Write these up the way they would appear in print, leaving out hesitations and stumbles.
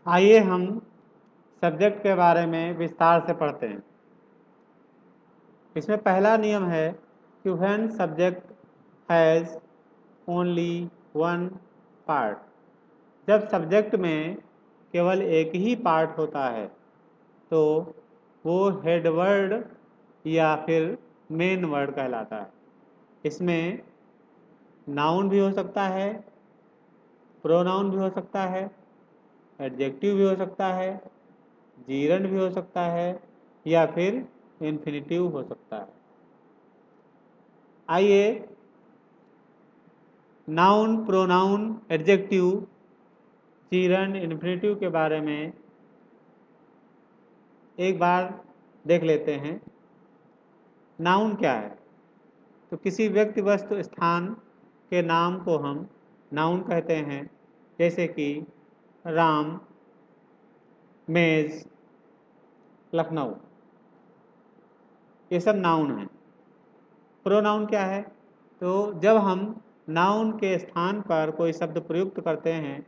आइए हम सब्जेक्ट के बारे में विस्तार से पढ़ते हैं। इसमें पहला नियम है कि when subject has only one part, जब सब्जेक्ट में केवल एक ही पार्ट होता है तो वो हेड वर्ड या फिर मेन वर्ड कहलाता है। इसमें नाउन भी हो सकता है, प्रोनाउन भी हो सकता है, एडजेक्टिव भी हो सकता है, जीरंड भी हो सकता है या फिर इन्फिनिटिव हो सकता है। आइए noun, pronoun, adjective, gerund, infinitive के बारे में एक बार देख लेते हैं। नाउन क्या है? तो किसी व्यक्ति, वस्तु, स्थान के नाम को हम नाउन कहते हैं, जैसे कि राम, मेज, लखनऊ, ये सब नाउन हैं। प्रोनाउन क्या है? तो जब हम नाउन के स्थान पर कोई शब्द प्रयुक्त करते हैं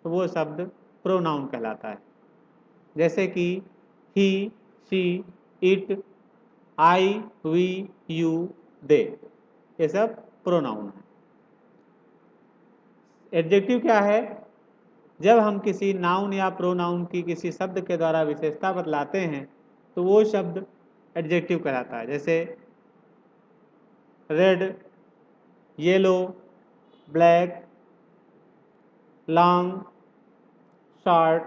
तो वो शब्द प्रोनाउन कहलाता है, जैसे कि he, she, it, I, we, you, they, ये सब प्रोनाउन है। एडजेक्टिव क्या है? जब हम किसी नाउन या प्रोनाउन की किसी शब्द के द्वारा विशेषता बतलाते हैं तो वो शब्द एडजेक्टिव कहलाता है, जैसे red, yellow, black, long, short,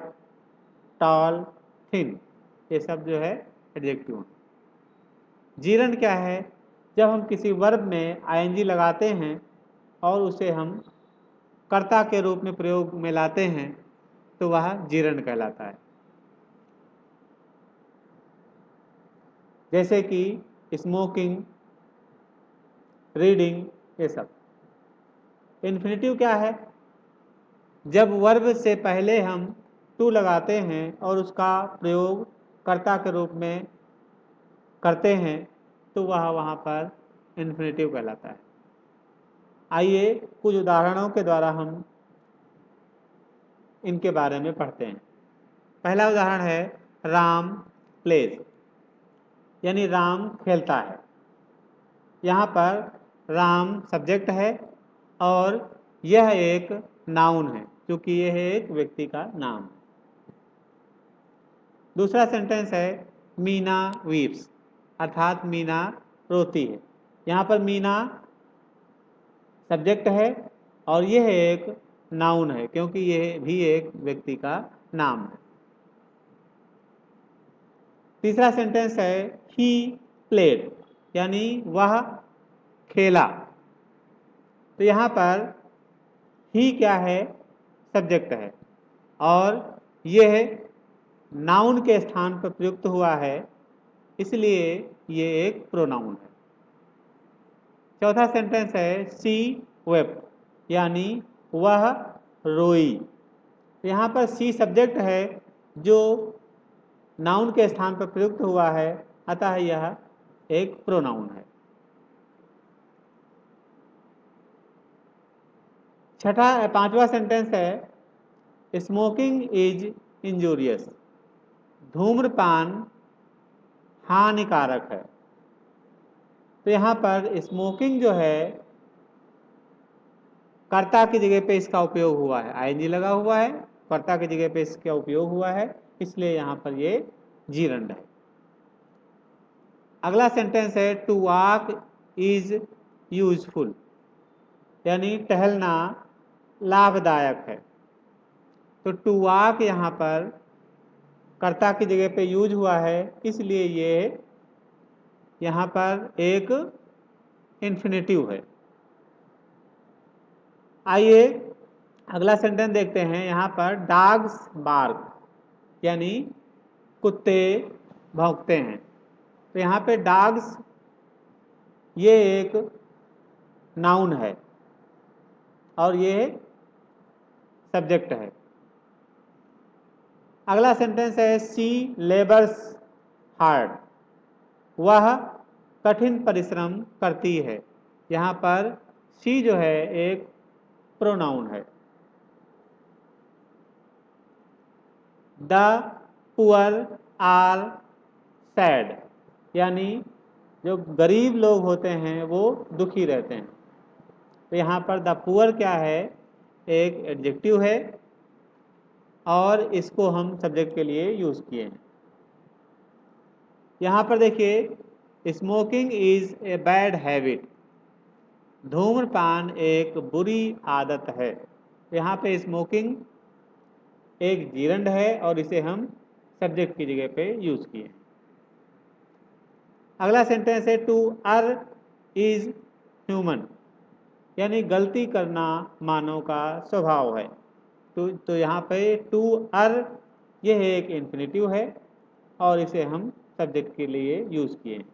tall, thin, ये सब जो है एडजेक्टिव है। जीरंड क्या है? जब हम किसी वर्ब में आईएनजी लगाते हैं और उसे हम कर्ता के रूप में प्रयोग में लाते हैं तो वह जीरंड कहलाता है, जैसे कि स्मोकिंग, रीडिंग, ये सब। इन्फिनिटिव क्या है? जब वर्ब से पहले हम टू लगाते हैं और उसका प्रयोग कर्ता के रूप में करते हैं तो वह वहाँ पर इन्फिनिटिव कहलाता है। आइए कुछ उदाहरणों के द्वारा हम इनके बारे में पढ़ते हैं। पहला उदाहरण है राम प्लेज, यानी राम खेलता है। यहाँ पर राम सब्जेक्ट है और यह एक नाउन है क्योंकि यह एक व्यक्ति का नाम है। दूसरा सेंटेंस है मीना वीप्स, अर्थात मीना रोती है। यहाँ पर मीना सब्जेक्ट है और यह एक नाउन है क्योंकि यह भी एक व्यक्ति का नाम है। तीसरा सेंटेंस है ही प्लेड, यानी वह खेला। तो यहाँ पर ही क्या है? सब्जेक्ट है और यह नाउन के स्थान पर प्रयुक्त हुआ है, इसलिए ये एक प्रोनाउन है। चौथा सेंटेंस है सी वेप्ट, यानी वह रोई। यहाँ पर सी सब्जेक्ट है जो नाउन के स्थान पर प्रयुक्त हुआ है, अतः यह एक प्रोनाउन है। पांचवा सेंटेंस है स्मोकिंग इज इंजूरियस, धूम्रपान हानिकारक है। तो यहाँ पर स्मोकिंग जो है कर्ता की जगह पे इसका उपयोग हुआ है, आईएनजी लगा हुआ है, कर्ता की जगह पे इसका उपयोग हुआ है, इसलिए यहाँ पर ये जीरंड है। अगला सेंटेंस है टू वॉक इज यूजफुल, यानी टहलना लाभदायक है। तो टू वॉक यहाँ पर कर्ता की जगह पे यूज हुआ है, इसलिए ये यहाँ पर एक इन्फिनेटिव है। आइए अगला सेंटेंस देखते हैं। यहाँ पर डॉग्स बार्क, यानी कुत्ते भौंकते हैं। तो यहाँ पे डॉग्स ये एक नाउन है और ये सब्जेक्ट है। अगला सेंटेंस है सी लेबर्स हार्ड, वह कठिन परिश्रम करती है। यहाँ पर सी जो है एक प्रोनाउन है। द पुअर आर सैड, यानी जो गरीब लोग होते हैं वो दुखी रहते हैं। तो यहाँ पर द पुअर क्या है, एक एडजेक्टिव है और इसको हम सब्जेक्ट के लिए यूज किए हैं। यहाँ पर देखिए, smoking is a bad habit, धूम्रपान एक बुरी आदत है। यहाँ पे स्मोकिंग एक जीरंड है और इसे हम सब्जेक्ट की जगह पे यूज किए। अगला सेंटेंस है टू अर इज ह्यूमन, यानी गलती करना मानव का स्वभाव है। तो यहाँ पे टू अर यह एक इन्फिनेटिव है और इसे हम सब्जेक्ट के लिए यूज किए।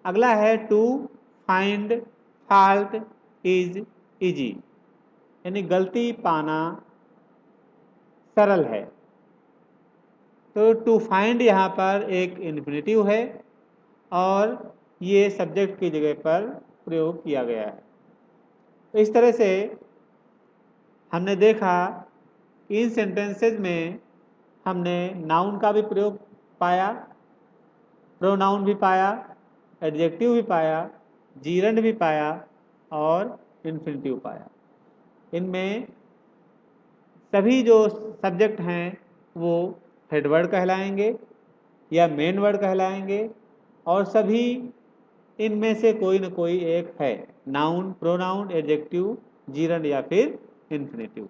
अगला है to find fault is easy, यानी गलती पाना सरल है। तो टू फाइंड यहाँ पर एक इन्फिनेटिव है और ये सब्जेक्ट की जगह पर प्रयोग किया गया है। तो इस तरह से हमने देखा कि इन सेंटेंसेज में हमने नाउन का भी प्रयोग पाया, प्रोनाउन भी पाया, एडजेक्टिव भी पाया, जीरंड भी पाया और इन्फिनेटिव पाया। इनमें सभी जो सब्जेक्ट हैं वो हेड वर्ड कहलाएंगे या मेन वर्ड कहलाएंगे और सभी इनमें से कोई न कोई एक है, नाउन, प्रोनाउन, एडजेक्टिव, जीरंड या फिर इन्फिनेटिव।